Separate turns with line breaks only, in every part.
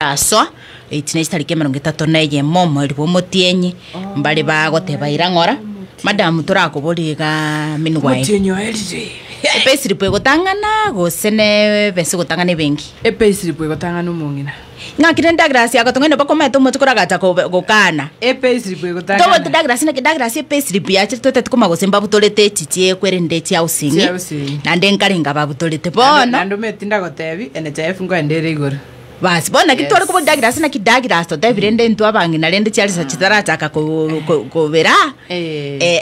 aso itinesi tariki 31 mweri wa Mutienyi mbali bagoteba irang'ora madam turakuburiga minwae
Mutinyo elije
payslip egotang'ana gosene bese gotang'ana bengi
payslip egotang'ana omong'ina
ng'akire ndagrasi agatong'ene bakometa omotukoragata gokana
payslip egotang'ana
togo ndagrasi na ndagrasi payslip yache tote tukoma gosemba butolete chichie kwerende chia usingi na ndenkaringa babutolete bona
nando metinda gotebi NHIF ngoendere igoro
basi bona kitore kubo ndagrasi na kidagrasi to debirende ntu abangi na rende chiali sa chitarataka ko vera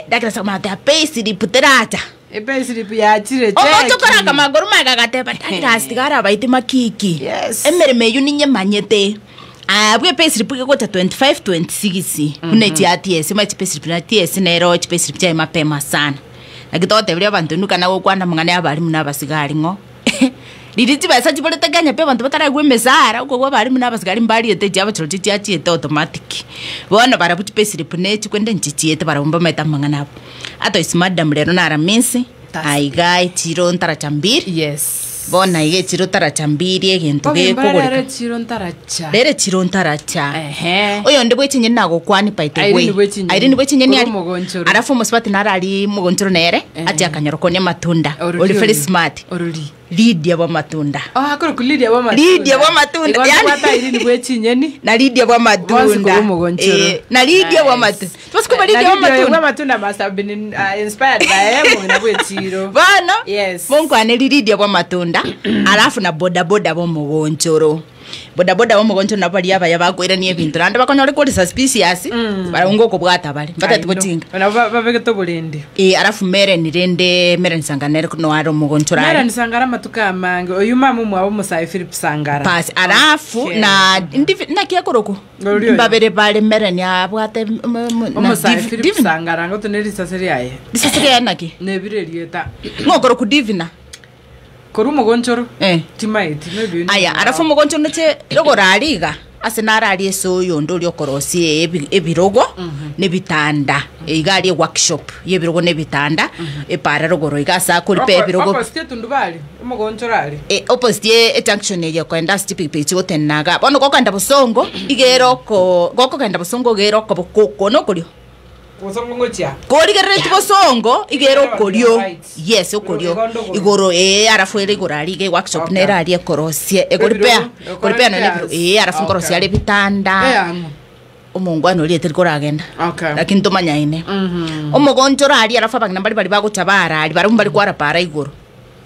ndagrasi mate payslip terata
payslip ya chire
check okotokora kama goruma gagateba ndagrasi tigara baiti makiki emere meyu ninye manyete bwe payslip gekota 25-26 unechi ATS ma payslip na ATS na ero payslip cha mapema sana nakitote bile abantu nukana gokwana mungane abali munabasigari ngo Liditi basa chibolete ganya pe bantu batara gwe mesara uko kwa bali munabasigari mbali ete jaba chiro chichi achi automatic bona bara buti payslip ne chikwende nchichi ete bara umba meta mangana hapo ato is madam lero na ramisi aigai chiro ntara chambiri
yes
bona ige chiro tara chambiri egento ge kugurika
lere chiro ntaracha
lere chiro ntaracha oyo ndibwe chinye nago kwani paite we airi ndibwe chinye ni ari arafu musbati narali mugonchoro nere ati akanyorokonya matunda oli very smart
oruli
Lydiah wa matunda
akoro ku Lydiah wa matunda
Lydiah wa matunda
yani bata iri ndibwe chinye ni
na Lydiah wa matunda na Lydiah wa matunda twasikuba Lydiah wa
matunda must have been inspired by him na bwe chiro
bana
yes
monko ane Lydiah wa matunda alafu na boda bo mugonchoro boda mugonchoro na bali aba yabakwira ni ebintu nande bakonyore ko suspicious barungo ko bwata bali batati botinga
na babeke to bulindi
alafu mere nsanganere kuno aro mugonchoro
mere nsangara matuka mange oyu mamu mwa bo Efirifiri sangara
pas alafu na kiakoroko babere bale mere ni abwate
Efirifiri sangara ngoto ne risaseri aye
naki
ne birerieta
ngokoro ku divina
koru mugonchoro timaiti maybe
aya arafu mugonchoro neche rogorariga asenarari eso yondo lyokorosi ebirogo nebitanda igari workshop yebirogo nebitanda epara rogoro igasa kuri pe ebirogo
opposite tundubali mugonchoro ali
opposite junction ye kwenda stipipichi gotenaga bono kokanda busongo igeroko gokokanda busongo geroko bukoko nokulyo
Bosongo ngochia.
Kori gerete bosongo igero korio. Yes, okorio. Igoro arafu ere igorari ge workshop nera ari ekorosie. Egoripea no ne arafu korosie ari bitanda. Omongwano ri eterikora agenda. Lakini tomanyaine. Omogonchoro ari arafu abagina bali bagutabara ari bari kwara para igoro.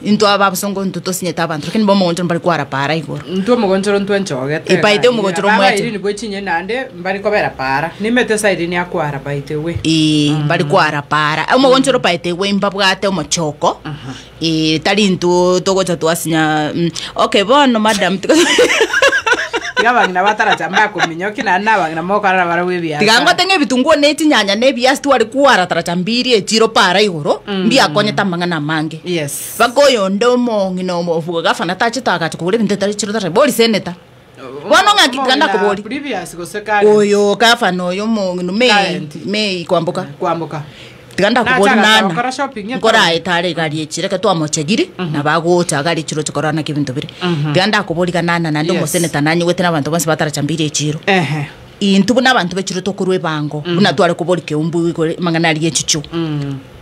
Into ababusongo ntuto sinyeta abantu kini bomonchoro bali kwara para igoro.
Ntu mogonchoro ntu enchogete.
Ipaite mogonchoro mwache.
Iri ni bwechinye nande bali kobera para. Nimete side ni akwara paite we.
Bali kwara para. Mogonchoro paite we mbabwate omochoko. Tali ntu togocha twasinya. Okay bono madam.
Tigabangina batara chamba kuminyoki na nabangina mokara barawe bya.
Tigango tenge bitunguo neti nyanya ne bias tu ali kuara tara chambiri echiro para igoro mbia konyeta mangana mange.
Yes.
Bagoyo ndomo ngino ofuga gafana tachitaka tukule binteta chiro tara boli seneta. Wano ngakiganda ko boli.
Previous go sekali.
Oyo gafano yo ngino me kwambuka. Tiganda kubona nana ngora etare gari echireka twamochegiri na bagota gari chiro chikorana kibintu bire tiganda kubolika nana nando moseneta nanyi wetena abantu bose batara chambire echiro intu buna abantu bechiro tokurwe bango buna twale kubolike umbu mangana ali echichu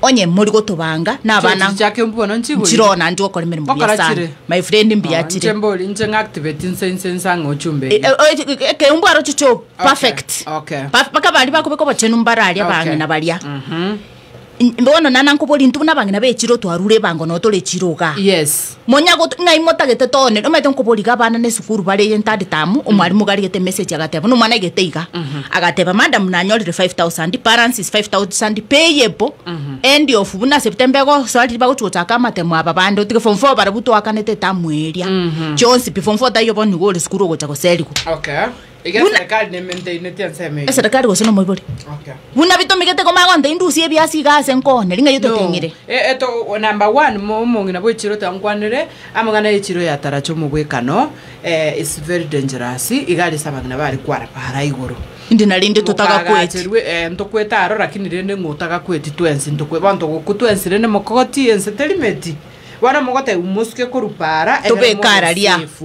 onye muri gotobanga nabana
chake mbuno nchibo
chirona ndi okora mirimo byasana my friend mbiyachire
chemboli nje activate insensango ochumbe
ke umbu aro chicho perfect
okay
paka bali bakobeko bachenu mbarali abangi na balia Mbono nana nkoboli ntu nabangina bechiro twarure bango no tole chiroga
yes
monyago ngai motagete tone no mete nkoboli gabana ne sukuru bale yentadi tamu omwali mugari gete message agateba no mwana geteiga agateba madam nanyolire 5000 parents is 5000 payable end of buna September go swali bagochota kamate mwa babando tike form 4 barabuto akanete tamu eria Jones be form 4 dayo boni go sukuru go chako seliko
okay serikali ne maintain tianseme
serikali go sono moiboli
okay
buna bitomigete ko magonde indusi ebiasi gase nkone linga yote tengire
eto number 1 momongina bwechiro tankwanire amangana echiro ya taracho mubwekano is very dangerous igari sabagina bali kwara para igoro
indi nalinde tutaga kweti
ntokweta aro lakini rende ngotaga kweti twensi ntokwe bantu gukutwensi rene Mokogoti ense telimeti wana mogote umuske kurupara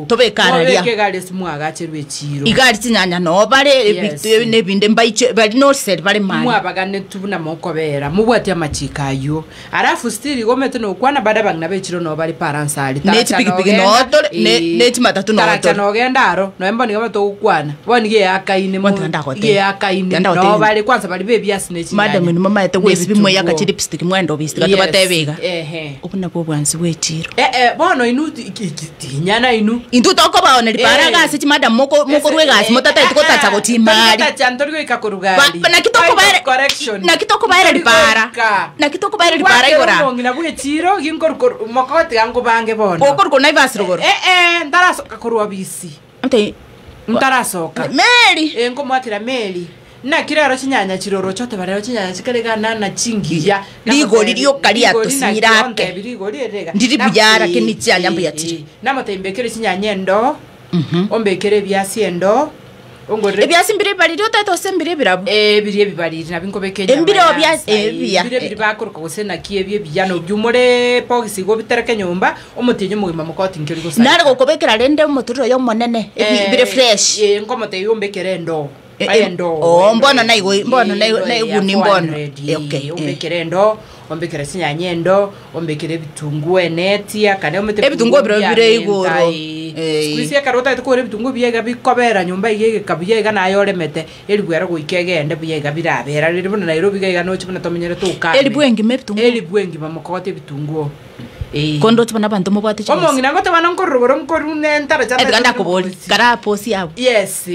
tobekararia
gari simwaga cherwe chiro
igari tinyanya no bare ebite nebinde mbaiche bari no set bare mani
mwabagane tubuna mokobera mubwati amachikayo arafu stili gomete no kwana bada bangna bechiro no bari paransali
neti pigi no otole neti matatu no otole
no gendaro no emboni gabato ukwana boni ge akaine mo ge akaine no bari kwanza bari bebias nechi
madam ni mama ete wesi bimwe yaka lipstick mwendo bisi gato batebega ubuna bo bwanzi wechiro
bono inu tinyana inu
intu toko baone lipara gasi madam moko rwe gasi motata ituko tacha goti mari
tacha ntori ikakurugari
na kitoko bare correction na kitoko bare lipara igora
ngina bwechiro ginkor mokoti gango bange bono
okor naivasi rugoro
ndarasoka kurwa bisi
ante
ndarasoka
meri
ngomwakira meri na kiraro chinyanya chiroro chote barero chinyanya chikaregana na chingiya
ligori lyo kalia tosirake
ligori erega
ndiri buyara kini chinyanya mbuyatiri
namotembekere chinyanya ndo ombekere byasi endo ongore
ebyasi mbire bariro tato sembire birabu
biriye bibariri nabinkobekenya
embire obyasi
bire bakoroka gusena kiebye byano byumore pogisi go bitereke nyumba omutinyo mugima mukoti nkiri gusa
nare gokobekera rende muturo yo monene bire fresh
ngomote yombekere ndo
mbona naigo ni mbona
okay ombekere ndo ombekere sinyanya ndo ombekere bitungu enetia kane omete
ebitungu bire igoro
squeeze karota tukore bitungu byega bikobera nyumba igege kabiyega nayore mete elibwera goikegende byega birabera riri bona Nairobi gega no chibona tomenyere tuka
elibwengi mebitungu
elibwengi bamukote bitungu
kondo tubana bantu mubwate
chizo omongi nangote bana nkorugoro nkorune ntara chata
edganda koboli kara posi yabo
yes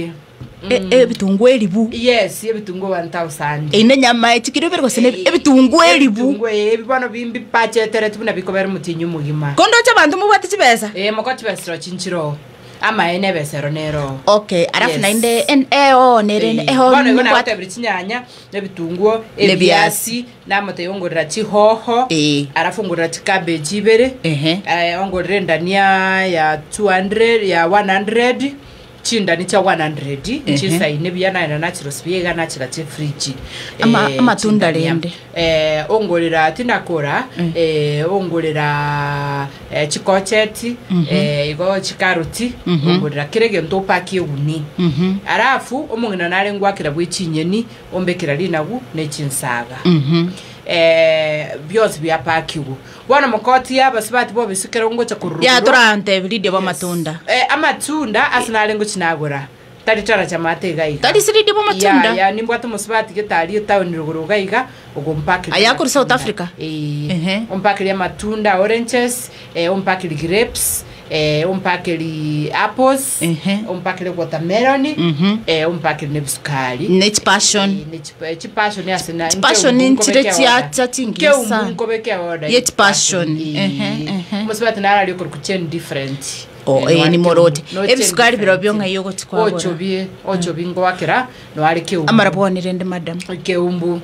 ebitungu elibu
yes ebitungu 1000
ine nyama echikiro bergo sene ebitungu elibu
ebibano bimbi pache tere tubuna bikobera mutinyu mugima
kondo cha bantu mubwate chibesa
mokoti besero chinchiro ama ene besero nero
okay arafu na inde nere
bono ngona tabiri chinyanya ebitungu ebyasi namote yongorera chihoho arafu ngorera chikabeji bere ongorera ndania ya 200 ya 100 chinda ni cha 100 chisa ine byana na natural spiega natural che fridge
amatunda rende
ongolera tinakora ongolera chikocheti igo chikaroti ongolera kirege ndo paki uni arafu omongina nare ngwakira bwichinyeni ombekira linagu ne chinsaga byose bya pakiwo bwana mukoti yabasibati bo bisikera ngo cha kururu
ya turante video ba matunda
amatunda asinale ngo chinagura tari tara cha matega iga
tari siridi bo matunda
ya nimbwata musibati getali town ruguruga iga ugompakira
ayakuri South Africa
ompakira matunda oranges ompakira grapes ompakira apples ompakira watermelon ompakira nebusukali
nech passion
asina
passion nchire cha tingisa
nkobeke order
yet passion
musibati nara liko kuchen different
ni moroti ebisukali biro byonga yogo tikwa
ochobi ngwakira no ari keumbu
amarabonire ndi madam
keumbu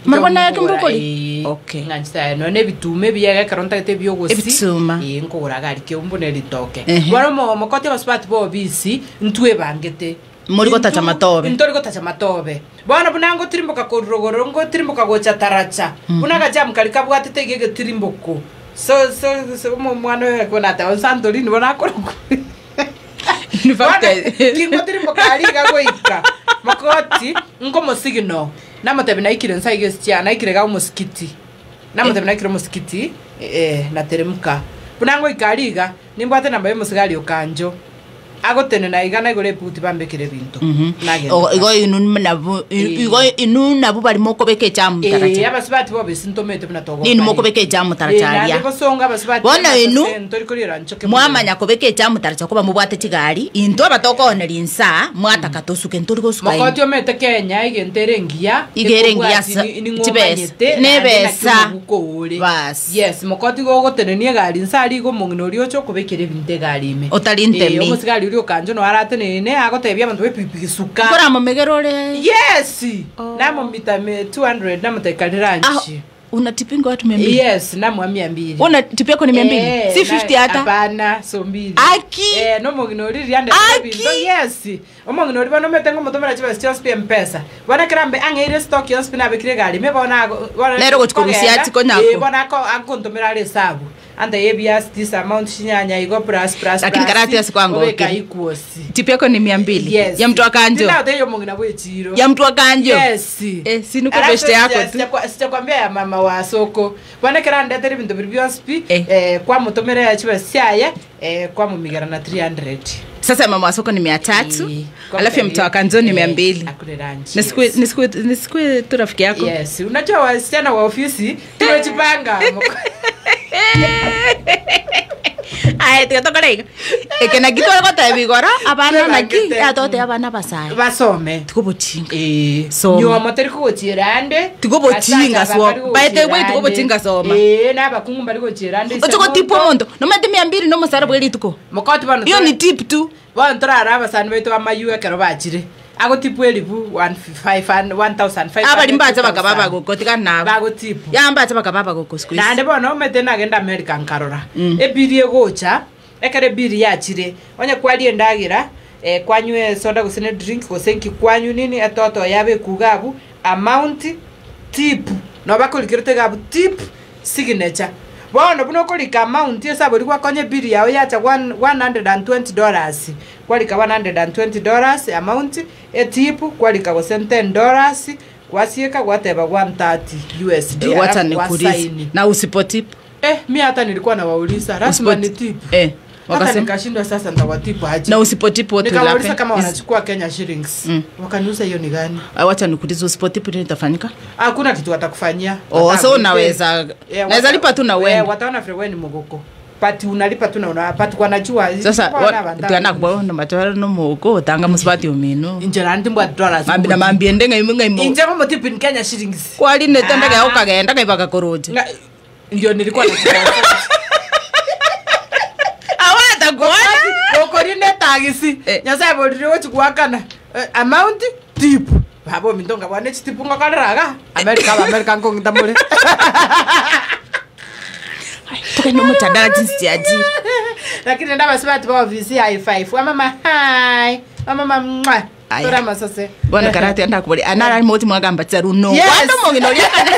mabona yake mbukoli
okay ngantsa no ne bitume byega karonta te byogosi
ebitsuma
nkogora gari keumbu ne litoke bora mo kote baspat bo bisi ntwe bangete
muri gotacha matobe
ntori gotacha matobe bwana bunango tirimboka korogoro ngo tirimboka gocha taracha bunaga jam kalika bwate tegege tirimboko so mwana yako nata onsandolini bona akorogo ni fakte kingo tirimboka aliga goika makoti ngo mosigino namote binaikire nsaige stia naikire ga moskiti namote binaikire moskiti na teremka bunango ikaliga nimbwate namba yo musigali okanjo agotene na igana igore puti bambekere bintu
igo inu nabu bari moko beke jamu taracha
yabasibati bo bisintomete binatogo
nini moko beke jamu taracha bona inu mwamanya ko beke jamu taracha ko bamubwate tigari into abatokone linsa mwataka tosuke ntori gosuka
makoti omete Kenya igenterengia
chibes nebesa bas
yes makoti gogotene ni gari nsari go mungino riocho ko bekere binte gari ime
otalinte mi
omusigari uri okanjo no aratenene agotebya abantu bepipi suka
kora mo megerore
yes namo mita 200 namo tekaliranje
unatipinga watu 200
yes namo 200
unatipia ko ni 200 si 50 hata
hapana so 2
aki
no mongino uri riande bindo yes omongino uri bano metengo motomera chiba just pay mpesa bana krambe angeire stock yo spina bekire gari me bona
lero gochikurusia atiko nyako
bona ko akontomera resabu anda yebias this amount shinyanya iko plus
lakini karate asikwango
obeka ikuosi
tipu yako ni 200
yes.
ya mtu akanjo
ndio ndio mongina bwechiro
ya mtu akanjo
yes
sinuko beste yako tu
sitakwambia ya mama wa soko bwana keranda teri bintu bibyospi kwa mutomere ya chiba siaya kwa mumigara na 300
sasa mama wa soko ni 300 alafu ya mtu akanjo ni 200 nisikue tu rafiki yako
yes unajua wasichana wa ofisi tunajipanga
Ay, te toca leer. Que na kitu algo te vigora, abana na ki, ya tote abana basai.
Basome.
Tuko bochinga.
So. Nyo amateri ko chirande.
Tuko bochinga so. By the way, tuko bochinga so ma.
Na bakungu bali ko chirande.
Tuko tipo mondo. No mate 200 no masara bweli tuko.
Mokoti bano.
Yo ni tip tu.
Bano tora basani beto amayu kero bachire. Ago tipu elibu 1500
abali mbaza bakababa gokotika nabo
bago tipu
ya mbaza bakababa gokosikuisi
na ndebo no metena agenda American karora ebiri egocha ekere biri yachire onye kwali endagira kwanywe soda gusene drink gosenki kwanyu nini atoto yabe kugabu amount tip no bakolikirete gabu tip signature bono buno kolika amount yesabo likwa konye biri yawe yacha $120 kwalika $120 amount etipu kwalika go $10 kwasieka gwateba $130
wacha nikuulize na usipotip
mimi hata nilikuwa nawauliza rasmi ni tip wakasema nikashindwa sasa ndawatipu aje na
usipotipu wote
nikawauliza kama wanachukua Kenya shillings wakaniuza hiyo ni gani
wacha nikuulize usipotipu nini itafanyika
hakuna kitu watakufanyia
so unaweza naweza lipa tu na wewe
wataona frewe ni mogoko pati unalipa tu na unapata kwa najua
sasa tuana kwa na matwara no moko tanga musipati umino
injera ndimbwa dollars
mambi na mambi ndenga imunga imo
injera mo tipu in Kenya shillings
kwali netenda ga ukagenda kaibaka koroje
ndio nilikuwa nachukua
awata gona
okorine tagisi nyasa bodire wochukwana amount tip babo mindonga bwane tipu ngakaraga America ngongdamure
toka no mutadala jinsi ajiri
lakini ndaba sibati ba ofisi high five mama hi mama mwa tora masase
bwana karate anda kubali anara moti mwagamba tsaru no wando mongino yakana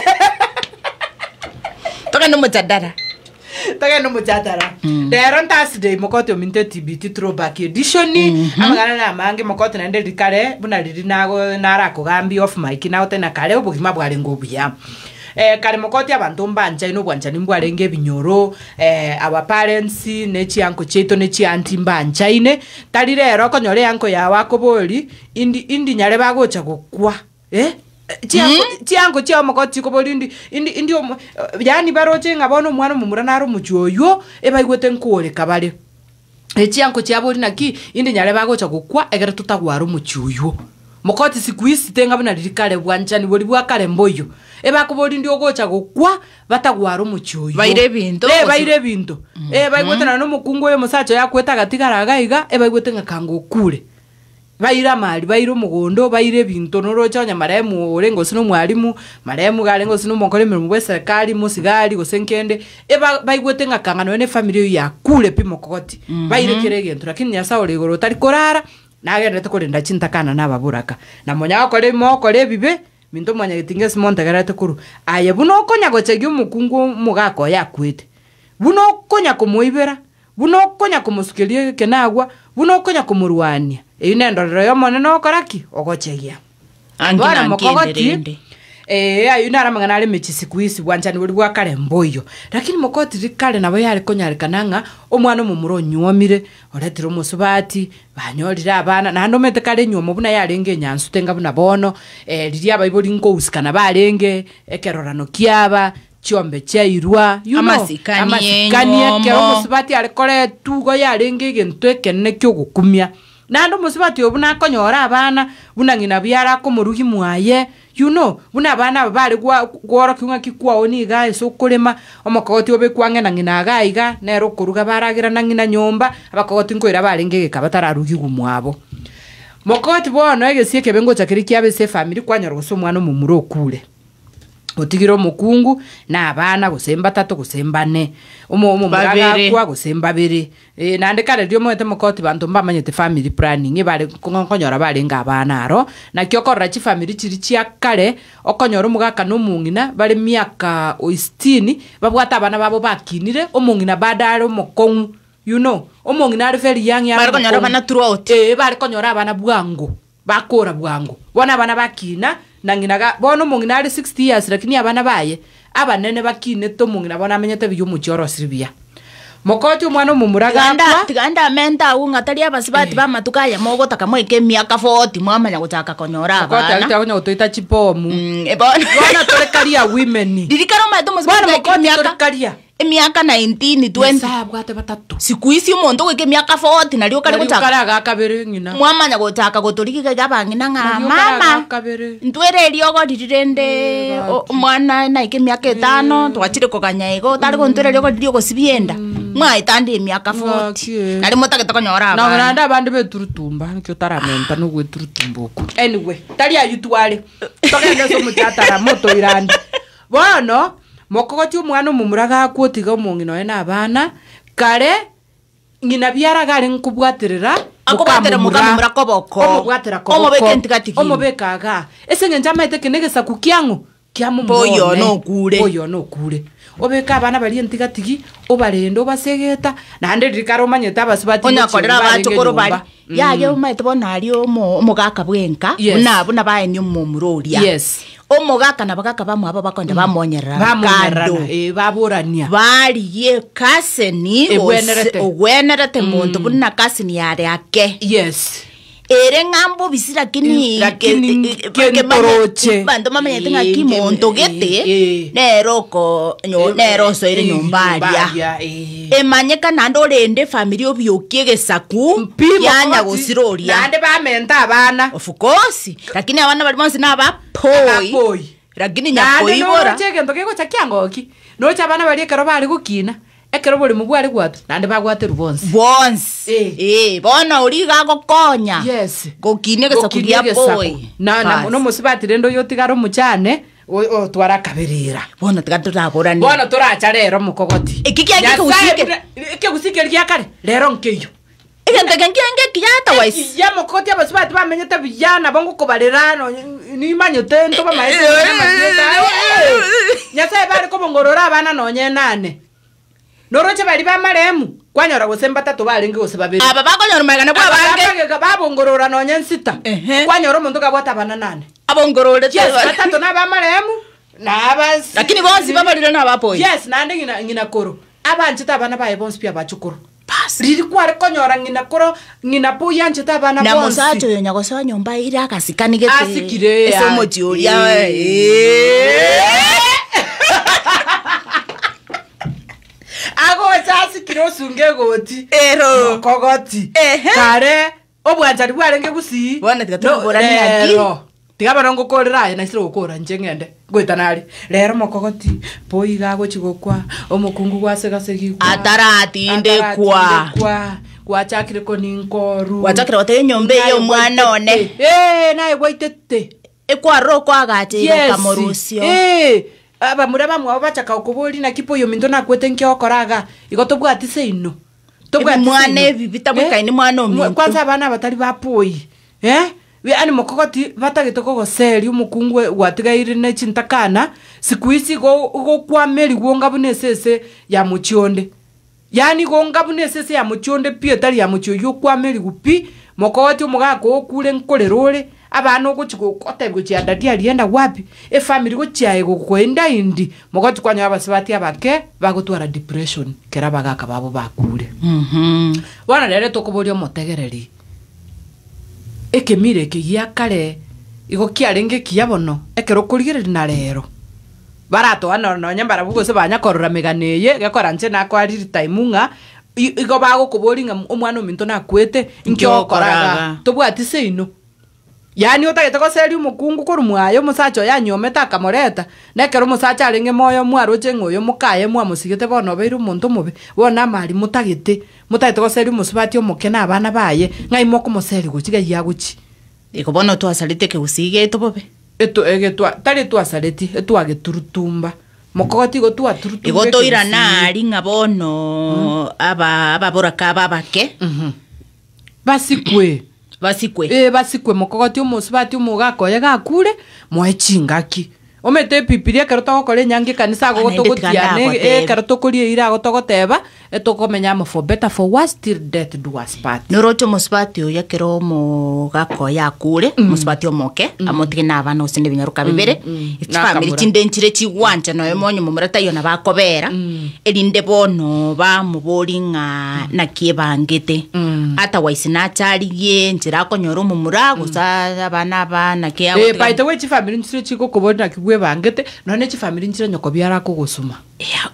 toka no mutadala Dero Thursday mokoti ominte TBT throwback edition amagana na mange mokoti na ndeli kare buna lili nago nara kugambi off mic na otena kare obugima bwale ngobuya kare mokoti abantu mbanja ino bwanja nimbwale ngebinyoro our parents nechi yanko cheto nechi anti mbanja ine tali rero konyore yanko ya wakoboli indi nyare bagocha gokwa chiango chia mokoti ko bolindi indi yani baroche ngabono mwana mumura naro muchoyo ebaigwete nkore kabale chiango chia boli naki indi nyale bagocha gukwa egere tutagwaro muchoyo mokoti sikuisi tenga bana lirikale bwanchani boli bwakale mboyo ebakoboli ndi ogocha gukwa batagwaro muchoyo baire binto
baigwete na no mukungo yo musacho yakweta gatigara gaiga ebaigwete ngakango kule baira mali bairo mugondo baire binto norocha nya maremu orengo sino mwalimu maremu galengo sino mokore mirimo bwe serikali musigari gosenkende baigwete ngakangano ene family ya kule pimokoti baire kirege lakini nyasa oregoro tari korara nagerete kurinda chintakana nababuraka na monya okore mokore bibe minto mwanya gitinge simonta garate kuru aye buno konya gochegyo mukungu mugako yakwete buno konya kumuibera buno konya kumusukelie kenagwa buno konya kumurwania inendorero yo monene okoraki ogochegia
angina Mokogoti
ayuna aramangana ale mechi sikuisi bwanchani buli bwa kale mboyo lakini Mokogoti rikale nabo yale konyarikananga omwana omumuro nyuomire oretiro musubati banyorira abana na ndomete kale nyuomo buna yalenge nyansu tenga buna bono liria abaiboli nko usikana balenge ekerorano kiaba chiombe chairwa
amasikanie
kero musubati ale kole tugo yalenge gento ekenne kyo gukumia nando musibati obuna konyora abana buna ngina byara ko murugi mwaye buna abana bali gworo kiunga kikwao ni gae so kulema Omokogoti obe kwange na ngina gaiga nero kuruga baragira na ngina nyomba Abakogoti nkoira balenge kabatararugi gumwabo Mokogoti bono egesieke bengo chakiri kiabe se family kwanyoro so mwana mumuro kule Gotigira omokungu na abana gosemba 3 gosemba 4 omomuragakwa gosemba 2 nande kare dio moete mokoti bantu mbamanyete family planning bari konyora bari ngabana aro na kyokorra chi family chiri chia kare okonyora omugaka no mungina bari miaka 16 babwata abana babo bakinire omungina badare omokongu omongina ari very young
bari konyora bana throughout
bari konyora abana bwango bakora bwango bona abana bakina na nginaga bona omongina ari 60 years lakini abana baye abanene bakine to mongina bona amenyete biyo muchoro siribia mokoti omwana omumuraga
tiganda menta ungatari abasibati bamatuka ya mogo takamweke miaka 40 mwamanya gutaka konyora abana
mokoti akonya gutoita chipomu
bona
torekaria women
dirikaro maito
mosibati miaka
miaka 19 20
sabwate batatu
siku isi umuntu gwike miaka 40 nalio kare gutaka
karaga kabere ngina
mwamanya gutaka guturikika jabangina nga mama ntwere riogo dirirende mwana naike miaka 5 twachire koganyaigo tari gontwere riogo riogo sibienda mwaitandi miaka 40 nari mutageta konyora
abana na nda bandi beturutumba nikyo taramenta no gweturutumbuko anyway tari ayutware togende so mutatara moto irandi bono Mokogoti omwana omumuraga akwutiga omongino ena abana kare ngina byaraga ari nkubwatirira
akobwatere mukamura koboko
omubwatira koboko
omobeke ntigatigi
omobekaga ese ngenja maite kinegesa kukiango kiamu
boyo no kure
obeka abana bari ntigatigi obarendo basegeta nande rikaro omanyete abasibati
onyakorera abachokoro bari yaye omaite bona ari omogaka bwenka buna baeni omumuroria
yes
omogaka na bagaka bamwe abo bakonda bamonyerera
baburania
bari ye kaseni ogwenerete muntu buna kaseni yare ake
yes
ere ngambo bisira kini
kentoroche
bando mamenyete ngaki muntu gete neroko neroso ire nyombaria emanyeka nando rende family obyokie gesaku yanya gosiroria
nande bamenta abana
of course lakini abana bali monsi na bapoi lakini nyapoi bora
chege ndokego chakiangoki no chabana bali ekero bali gukina ekero boli mugwari gwatu nande bagwate rubonsi
bona uriga gokonya
yes
gokine gesakuria poi
na no musibati rendo yotigaro muchane o twara kabirira
bona tigaturagorani
bona turacha rero mukogoti iki gusikeria kare rero nkeyo
igentenge kiyata wise
ya mukoti abasibati bamenyete biyana bongo kubarirano ni manyote nto bamaese nyasa bari ko bongorora abana nonye nane noroche bari bamaremu kwanyora gosemba 3 bari ngi gose babiri
aba bakonyora magana bwa bange
babongorora nonye 6 kwanyora omuntu gabwata abana 8
abongorore
yes 3 na bamaremu na abas
lakini bonsi babarira na bapoyi
yes nande ngina koro abanchita abana baye bonsi pia bachukuru riri kware konyora ngina koro ngina poya nchita abana bonsi
na musacho yo nyagosa nyomba ira akasikanigete
asikire
eso mochioria
ago chasi kiro sunge goti
ero
kogoti kare obwanjari bwarenge gusi
bona tigatugorani aki
tigabarongo korera na isiro gukora njengende gwitanari rero mokogoti poiga gochigokwa omukungu gwasegase
atarati
gwachakire ko ninkoru
gwachakire wote nyombe yo mwana one
nae gwaitete
ekwaro kwagache kamorusio
aba muraba mwa bachaka okubuli na kipo yo minto nakwete nkyokoraga igotobwati seino
tobwati mwana bibita mwikaini mwana omuntu
kwanza abana batari bapoi we ani mokogoti batagite kogoseri umukungu gwatigaire ne chintakana siku isi go kwameri gwonga bunesese ya muchionde yani gonga bunesese ya muchionde pie tari ya muchio yo kwameri gupi mokogoti omugako okure nkorerore abana ogochiko kotebwe chiandati alienda wapi family gochiaye gokwenda indi mokoti kwanya abasibati abake bagotwara depression kera bagaka babo bakure wana rere tokoborio motegereri ekemire kigia kare igo kiarenge kiabono ekero kurigirira na rero barato ana no nyambara bugo se banya korora meganeye gakora nche na kwari time nga igo bago kuboringa omwana ominto nakwete nkyokoraga tobwati seino yani otagete ko seri umukungu ko rumwayo musacho yanyometa akamoreta nekero musacha arenge moyo mwaroche ngoyo mukaye mwa musigete bono beiru muntu mubi bona mari mutagete ko seri musibati omukena abana baye ngai moko museri guchiga yaguchi
iko bono twasalite ke usige to bobe
egetwa tari twasareti etwageturutumba Mokogoti go turutumba
igotoira nari ngabono ababoraka babake
basikwe basikwe Mokogoti omusubati omugako yagakure moechingaki omete pipiria karota gokore nyangi kanisa gogotogotiane karoto kuri ira gotogoteba etokomenya mo for better for worse till death do us part
norocho musubati oya kero mugako yakure musubati omoke amotige nabana osinde binyaruka bibere family chindenchire chiwanja no emonyo mumurata yona bakobera erinde bono ba muboringa na kiebangete ata waisina chariye njira konyoro mumurago sa abana bana kiago
by the way family nchire chiko kobona kibwe bangete none family nchire nyoko byara kugusuma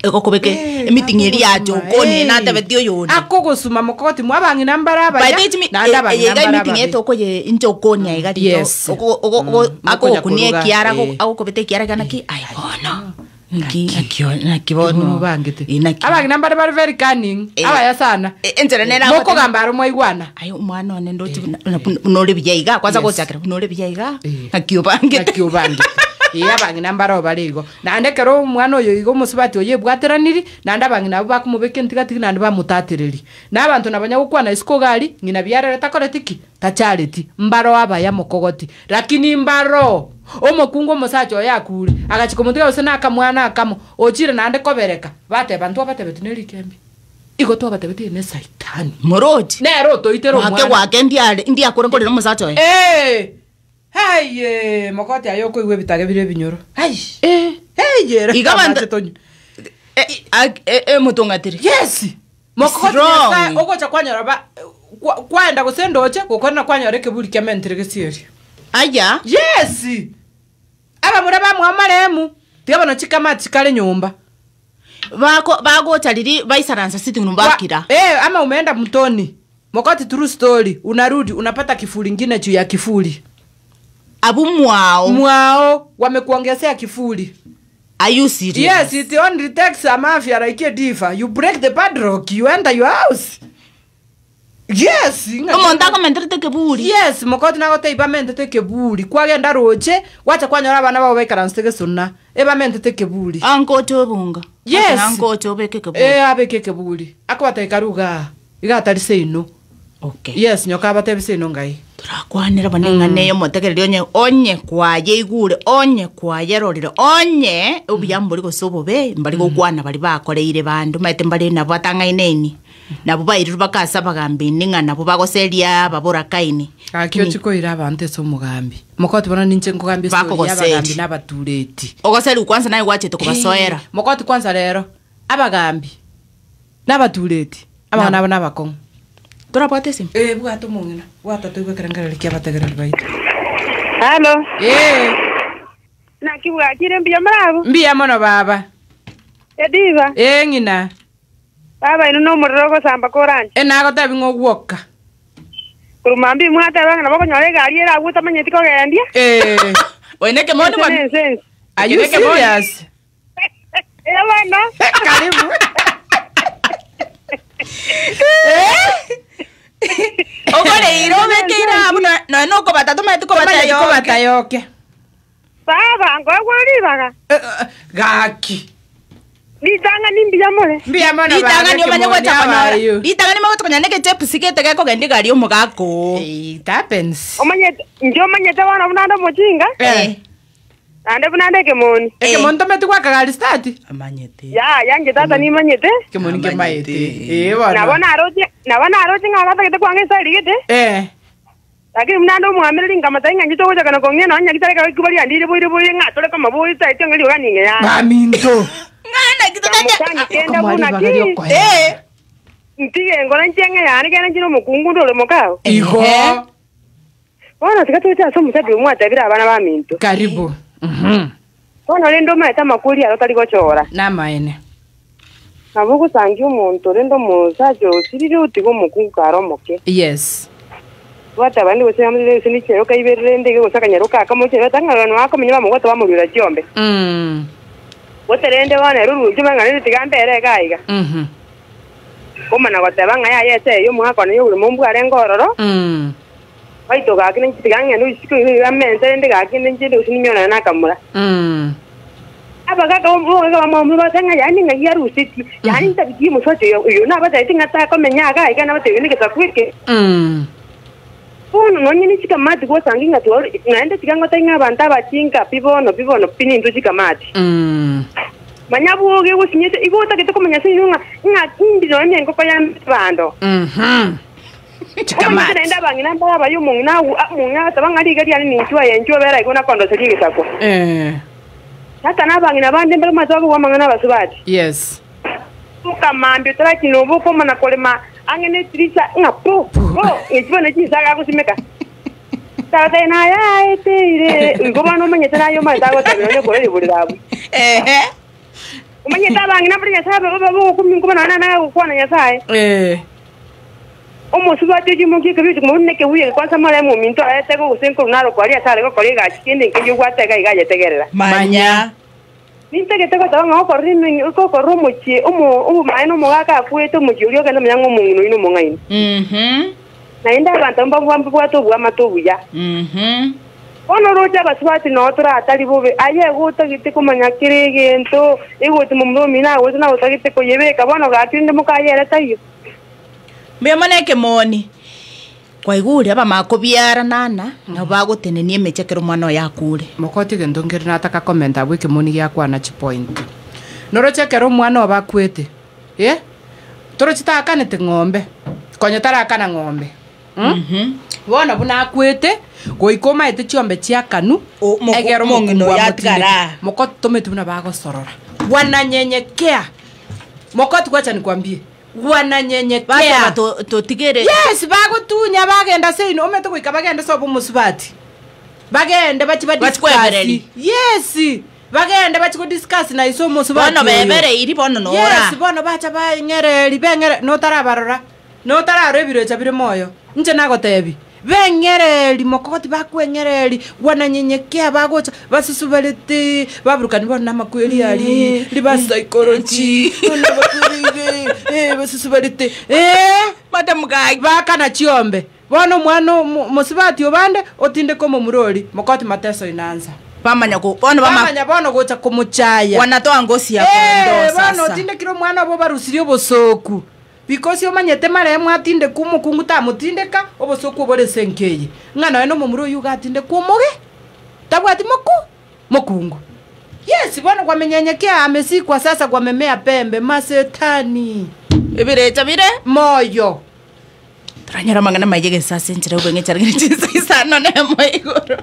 ekokobeke meeting eri yacho kone na tabetio yone
akogusuma Mokogoti mwabangi nambara abaya
na ndabangi nambara meeting eto ye incho konya igari akokunie kiara akokobete kiara kana ki ai bono nakibono
bangete abangi nambara bari very cunning abaya sana
enjera nera
moko gambaro mwaigwana
ayo mwana one ndo nore bijaiga kwanza gochakira nore bijaiga nakiyobangete abangi nambara obarigo nande kero umwana oyo igo musubati oye bwateraniri nande abangi nabo bakumubeke ntigatiki nande bamutatireri nabantu nabanya gukwana isiko gari ngina byarere takoretiki tacharity mbaro abaya Mokogoti lakini mbaro omokungo musacho yakure agachikomutuya osena akamwana akamo ochire nande kobereka bate bantu batebetineri kembi igo to batebeti ne saitani moroti
nero toitero mwana
wake ndia akore ngorero musacho
Hey, Mokogoti ayoko iwe bitage bire binyoro. Hey,
igabanda mutongatiri.
Yes. Mokogoti yasa ogocha kwanyora ba kwaenda gusendoche gukona kwanyora keburi kementere gesieri.
Aya?
Yes. Aba muraba mwamaremu. Tiabona chikama chikale nyumba.
Bagocha riri baisaransa sitting room bakira.
Ama umeenda mtoni. Mokogoti true story. Unarudi unapata kifuli ngine juu ya kifuli.
Abu mwao
wamekuongezea kifuli.
Are you serious?
Yes, it only takes a mafia like a diva. You break the padlock, you enter your house. Yes.
Omonta komentere kebuli.
Yes, Mokogoti nagote ibamente kebuli. Kwagenda roche, wacha kwanyora abana babo bekaranstege sonna. Ebamente kebuli.
Ankocho bunga.
Yes.
Ankocho beke kebuli.
Abeke kebuli. Akwata ikaruga. Igatari ino.
Okay.
Yes, nyoka batebise ino ngai.
Turakwanira banengane yo motekerere onye kwaye igure onye kwaye rorire onye ubiyamburi gosobobe mbari gokwana bari bakoreire bandu maite mbari nabo atangaineni nabo bayiru bakasa bagambi ninga nabo bagoseria babura kaini
akyo chiko ira abantu so mugambi Mokogoti bona ninche ngogambi so yabagambi nabatureti
ogoseri kwanza nayo gwachete kubasoera
Mokogoti kwanza rero abagambi nabatureti abana abo nabakon
turapate sim
bwato mungina bwato tuwe karangara kia bategera baito
Hello
na
kibuga kire mbia marabu
mbia mono baba
ediva
ngina
baba ino no murrogo samba koranje
nago tabi ngogwoka
kurumambi mwata banga nabako nyore gari era guta manyeti ko gendia
oineke moni wa
ayuke serious
bana
karibu
ogore irobekira abuna no ko batatu metu ko
batayoke
baba ngogwari baga
gaki
litanga nimbia mole
mbia mono
litanga ni omanye gwacha konyora litanga ni magoto konyane ke chep sikete ke ko gendi gari omugako
it happens
omanye njo manye tabana bunanda mojinga ande bunanda kemoni
kemoni tometu kwa kagari start
amanyete
yange tata ni manyete
kemoni ke maete bana
nabona aroje ngakata kete kwange sari kete lakini mnando muamiri ngamatainga ngito goja kana kongena nanya kitare ka kubali andire boire ngatole kama boire taite ngali oganinge ya
maminto
ngana kitanya
kenda buna ki ntige ngora nchenge yani kena njino mukungu ndole mokao
iho
bona tikatocha so mutabi umwata bira abana ba minto
karibu
bona lendo mata makuri aro tali gochora
na maene
nabugo sangi umuntu lendo musajo sirire utigo mukungu karo moke
yes
wata bandi wose amire sini chero kaiberere ndege gusaka nyaruka akamuche batangana wako minyama mugoto bamurira cyombe woterende bana ruru jumanga ni tigambere gaiga komana gotebanga ya yese yo muhako ni uri mumbu arengororo Waito ga kinen tigange no siku amen sende ga kinen jinde usininyona na kamura. Abaga ka mo ba tanga yani nga yaru siti. Yani tabiki mo sote yo na ba dai tinga ta ko menya ga ga na ba te ni ka kwike. No nyini chikamati go sanginga to naende tigango tenga banta bachinga pibono pini ndu chikamati. Manyabu ge go sinyete igota ke to komenya sinunga nga indi no nyengo pa ya bando. Chikamati naenda bangina mbala bayo munga tabangari gari yani nchwa ya nchwa bera igona kondo sekinga sako. Hata na bangina bande mbele mazabu wa mangana basubati.
Yes.
Tuka mambi tara kinobo ko mana kolema angene trisa ngapo. Echibona chisaga kusimeka. Tata na ya etire ngoba no manyeta nayo mazago tabone ko le bulirabu. Umanyeta bangina bria sabe babo kumingo na ko na yasaye. Omusubati jimuki kabiti muneke wiye kwanza mara mu minto ayatego usenko naro kwali atale ko kali ga chikende ngiyo gwatega igaje tegerera.
Manya.
Nintege tego tabanga ko rinni ko romochi umu maino mogaka kweto mujulio kana myango mungino ino mongaino. Naenda bantamba bwambu bwato bwamatobuya. Ono roja basubati no tora atali bobe aye gota gite kumanya kirege ento egoti mumro mina wote na utagite ko yebeka bono gatinde mukayera tayo.
Mbemaneke moni. Kwa iguri aba makobiara nana na bagotenenie mechekero mwana yakure.
Mokoti gendongeri nataka comment abwike moni yakwa na chipoint. Norochekero mwana obakwete. Torochita kanete ng'ombe. Konyotara kana ng'ombe. Bona buna kwete goikoma ete chiombe chia kanu egero mongino yatigara. Mokoti tometu buna bagosorora. Wananyenyekea. Mokoti kwacha nikwambie. Wananyenyekea
to tigere.
Yes, bagotunya bagenda seino ometo goika bagenda sobo musubati. Bagenda discuss. Yes. Bagenda bachi discuss na iso musubati.
Bono bebere iri bono nora.
Yes, bono bacha ba ngereri bengere no tarabarora. No tararebiro chabire moyo. Nje nagotebi. Bengereri Mokogoti bakwengereri wananyenyekea bagocha basusubalete babrukani bona makweli ali liba psychology ona bakweli basusubalete
madam gai
bakana chiombe bono mwana musibati obande otinde komo murori Mokogoti mateso inanza
pamanya ko
bono gocha kumuchaya
wanatoa ngosi ya kondo sasa
bono otinde kiro mwana bo barusirio bosoku. Because yomanyete mara mwatinde kumukungu tamutindeka obosoku obore senkeye ngana eno mumuro yugatinde kumoge tabwati mokungu. Yes, bwana kwa menyenyekea amesikwa sasa kwa memea pembe masetani
ebirecha bire
moyo
tranyara mangana mayege sasa nchira ubenge charagire chisa isano ne moigoro.